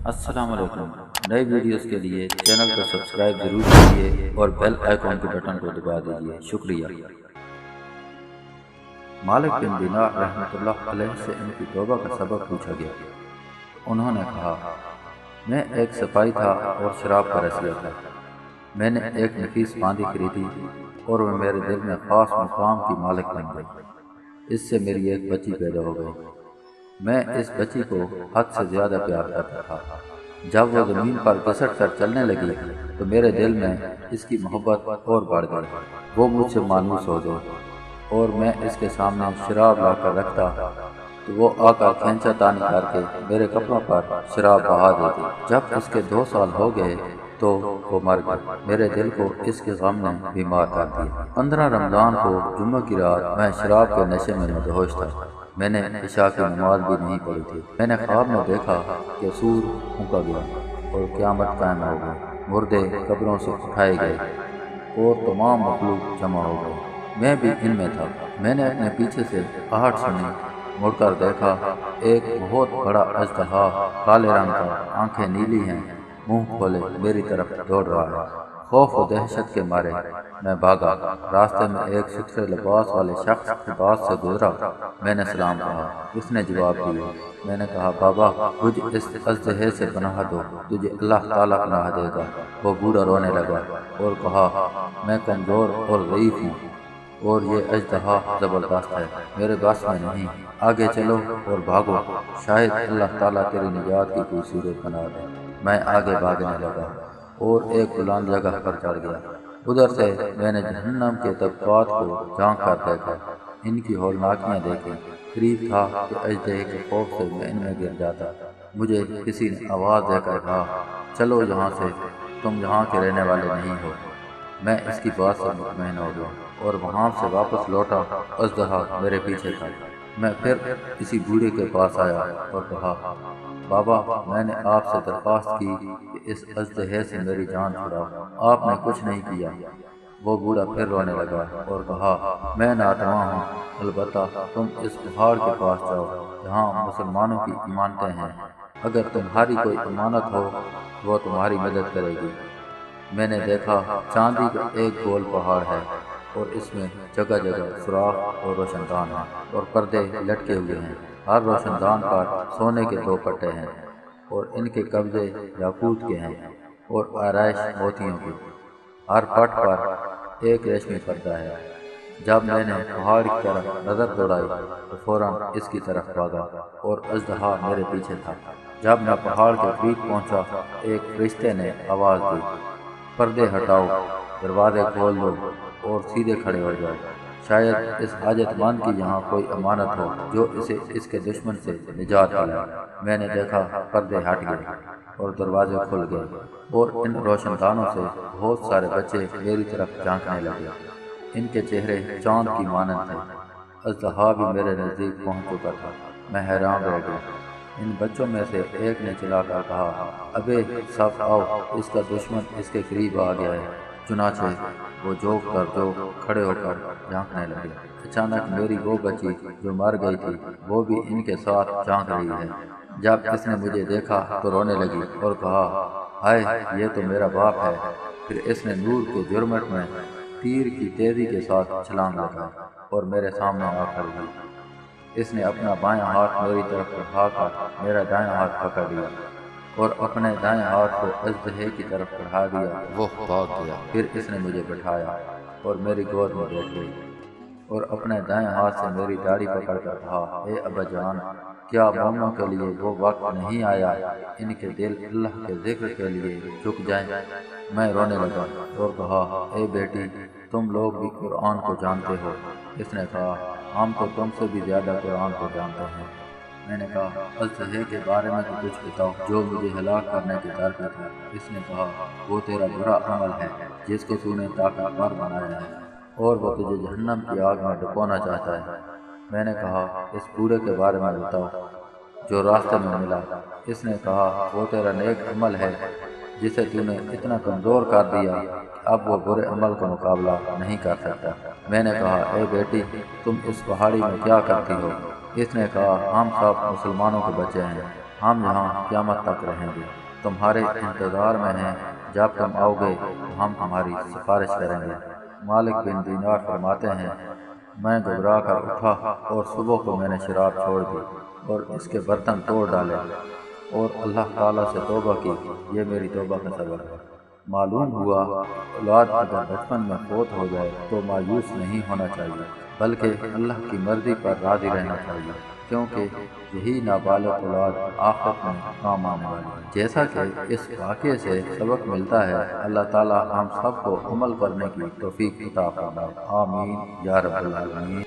السلام علیکم۔ نئی ویڈیوز کے لیے چینل کو سبسکرائب ضرور کیجیے اور بیل آئیکن کے بٹن کو دبا دیجیے۔ شکریہ۔ مالک بن دینار رحمۃ اللہ علیہ سے ان کی توبہ کا سبب پوچھا گیا۔ انہوں نے کہا، میں ایک سپاہی تھا اور شراب کا رسیا تھا۔ میں نے ایک نفیس باندی خریدی اور وہ میرے دل میں خاص مقام کی مالک بن گئی۔ اس سے میری ایک بچی پیدا ہو گئی۔ میں اس بچی کو حد سے زیادہ پیار کرتا تھا۔ جب وہ زمین پر گھسٹ کر چلنے لگی تو میرے دل میں اس کی محبت اور بڑھ گئی۔ وہ مجھ سے مانوس ہو گئی اور میں اس کے سامنے شراب لا کر رکھتا تو وہ آ کر کھینچا تانی کر کے میرے کپڑوں پر شراب بہا دیتی۔ جب اس کے 2 سال ہو گئے تو وہ مر گئی۔ میرے دل کو اس کے غم نے بیمار کر دیا۔ 15 رمضان کو جمعہ کی رات میں شراب کے نشے میں مدہوش تھا۔ میں نے عشاء کی نماز بھی نہیں پڑھی تھی۔ میں نے خواب میں دیکھا کہ سور پھونکا گیا اور قیامت قائم ہو گئی۔ مردے قبروں سے اٹھائے گئے اور تمام مخلوق جمع ہو گئے۔ میں بھی ان میں تھا۔ میں نے اپنے پیچھے سے آہٹ سنی، مڑ کر دیکھا، ایک بہت بڑا اژدہا کالے رنگ کا، آنکھیں نیلی ہیں، منہ کھولے میری طرف دوڑ رہا ہے۔ خوف و دہشت کے مارے میں بھاگا۔ راستے میں ایک ستھرے لباس والے شخص کے پاس سے گزرا۔ میں نے سلام کہا۔ اس نے جواب دیا۔ میں نے کہا، بابا مجھے اس اژدہے سے پناہ دو، تجھے اللہ تعالیٰ پناہ دے گا۔ وہ بوڑھا رونے لگا اور کہا، میں کمزور اور ضعیف ہوں اور یہ اژدہا زبردست ہے، میرے بس میں نہیں۔ آگے چلو اور بھاگو، شاید اللہ تعالیٰ تیری نجات کی کوئی صورت بنا دے۔ میں آگے بھاگنے لگا اور ایک بلند جگہ پر چڑھ گیا۔ ادھر سے میں نے جہنم کے طبقات کو جھانک کر دیکھا، ان کی ہولناکیاں دیکھی۔ قریب تھا کہ اژدہے کے خوف سے میں ان میں گر جاتا۔ مجھے کسی نے آواز دے کر کہا، چلو یہاں سے، تم یہاں کے رہنے والے نہیں ہو۔ میں اس کی بات سے مطمئن ہو گیا اور وہاں سے واپس لوٹا۔ اژدہا میرے پیچھے تھا۔ میں پھر کسی بوڑھے کے پاس آیا اور کہا، بابا میں نے آپ سے درخواست کی کہ اس اژدہے سے میری جان چھڑاؤ، آپ نے کچھ نہیں کیا۔ وہ بوڑھا پھر رونے لگا اور کہا، میں ناتواں ہوں، البتہ تم اس پہاڑ کے پاس جاؤ جہاں مسلمانوں کی امانتیں ہیں، اگر تمہاری کوئی امانت ہو وہ تمہاری مدد کرے گی۔ میں نے دیکھا چاندی کا ایک گول پہاڑ ہے اور اس میں جگہ جگہ سوراخ اور روشن دان ہیں اور پردے لٹکے ہوئے ہیں۔ ہر روشن دان پر سونے کے 2 پٹے ہیں اور ان کے قبضے یاقوت کے ہیں اور آرائش موتیوں کی۔ ہر پٹ پر ایک ریشمی پردہ ہے۔ جب میں نے پہاڑ کی طرف نظر دوڑائی تو فوراً اس کی طرف بھاگا اور اژدہا میرے پیچھے تھا۔ جب میں پہاڑ کے قریب پہنچا ایک فرشتے نے آواز دی، پردے ہٹاؤ، دروازے کھول دو اور سیدھے کھڑے ہو جاؤ، شاید اس حاجت مند کی یہاں کوئی امانت ہو جو اسے اس کے دشمن سے نجات دلائے۔ میں نے دیکھا پردے ہٹ گئے اور دروازے کھل گئے اور ان روشن دانوں سے بہت سارے بچے میری طرف جھانکنے لگے۔ ان کے چہرے چاند کی مانند تھے۔ اژدہا بھی میرے نزدیک پہنچ چکا تھا۔ میں حیران رہ گیا۔ ان بچوں میں سے ایک نے چلا کر کہا، ابے سب آؤ، اس کا دشمن اس کے قریب آ گیا ہے۔ چنانچہ وہ جھوک کھڑے ہو کر جھانکنے لگے۔ اچانک میری وہ بچی جو مر گئی تھی وہ بھی ان کے ساتھ جھانک رہی ہے۔ جب اس نے مجھے دیکھا تو رونے لگی اور کہا، ہائے یہ تو میرا باپ ہے۔ پھر اس نے نور کے جرمٹ میں تیر کی تیزی کے ساتھ چھلانگ لگا اور میرے سامنے آ کھڑی ہوئی۔ اس نے اپنا بائیں ہاتھ میری طرف بڑھا کر میرا دائیں ہاتھ پکڑ لیا اور اپنے دائیں ہاتھ کو اژدہے کی طرف بڑھا دیا۔ وہ بھاگ گیا۔ پھر اس نے مجھے بٹھایا اور میری گود میں بیٹھ گئی اور اپنے دائیں ہاتھ سے میری داڑھی پکڑ کر کہا، اے ابا جان، کیا مومنوں کے لیے وہ وقت نہیں آیا ان کے دل اللہ کے ذکر کے لیے جھک جائیں؟ میں رونے لگا اور کہا، اے بیٹی تم لوگ بھی قرآن کو جانتے ہو۔ اس نے کہا، ہم تو تم سے بھی زیادہ قرآن کو جانتے ہیں۔ میں نے کہا، اژدہے کے بارے میں تو کچھ بتاؤ جو مجھے ہلاک کرنے کی ترغیب ہے۔ اس نے کہا، وہ تیرا برا عمل ہے جس کو تو نے طاقتور بنایا ہے اور وہ تجھے جہنم کی آگ میں ڈبونا چاہتا ہے۔ میں نے کہا، اس بوڑھے کے بارے میں بتاؤ جو راستے میں ملا۔ اس نے کہا، وہ تیرا نیک عمل ہے جسے تو نے اتنا کمزور کر دیا کہ اب وہ برے عمل کا مقابلہ نہیں کر سکتا۔ میں نے کہا، اے بیٹی تم اس پہاڑی میں کیا کرتی ہو؟ اس نے کہا، ہم سب مسلمانوں کے بچے ہیں ہم یہاں قیامت تک رہیں گے، تمہارے انتظار میں ہیں، جب تم آؤ گے تو ہم تمہاری سفارش کریں گے۔ مالک بن دینار فرماتے ہیں، میں گھبرا کر اٹھا اور صبح کو میں نے شراب چھوڑ دی اور اس کے برتن توڑ ڈالے اور اللہ تعالیٰ سے توبہ کی، یہ میری توبہ کا سبب ہے۔ معلوم ہوا اولاد اگر بچپن میں فوت ہو جائے تو مایوس نہیں ہونا چاہیے، بلکہ اللہ کی مرضی پر راضی رہنا چاہیے، کیونکہ یہی نابالغ اولاد آخرت میں کام آنے والی ہے۔ جیسا کہ اس واقعے سے سبق ملتا ہے، اللہ تعالیٰ ہم سب کو عمل کرنے کی توفیق عطا فرمائے، آمین یا رب العالمین۔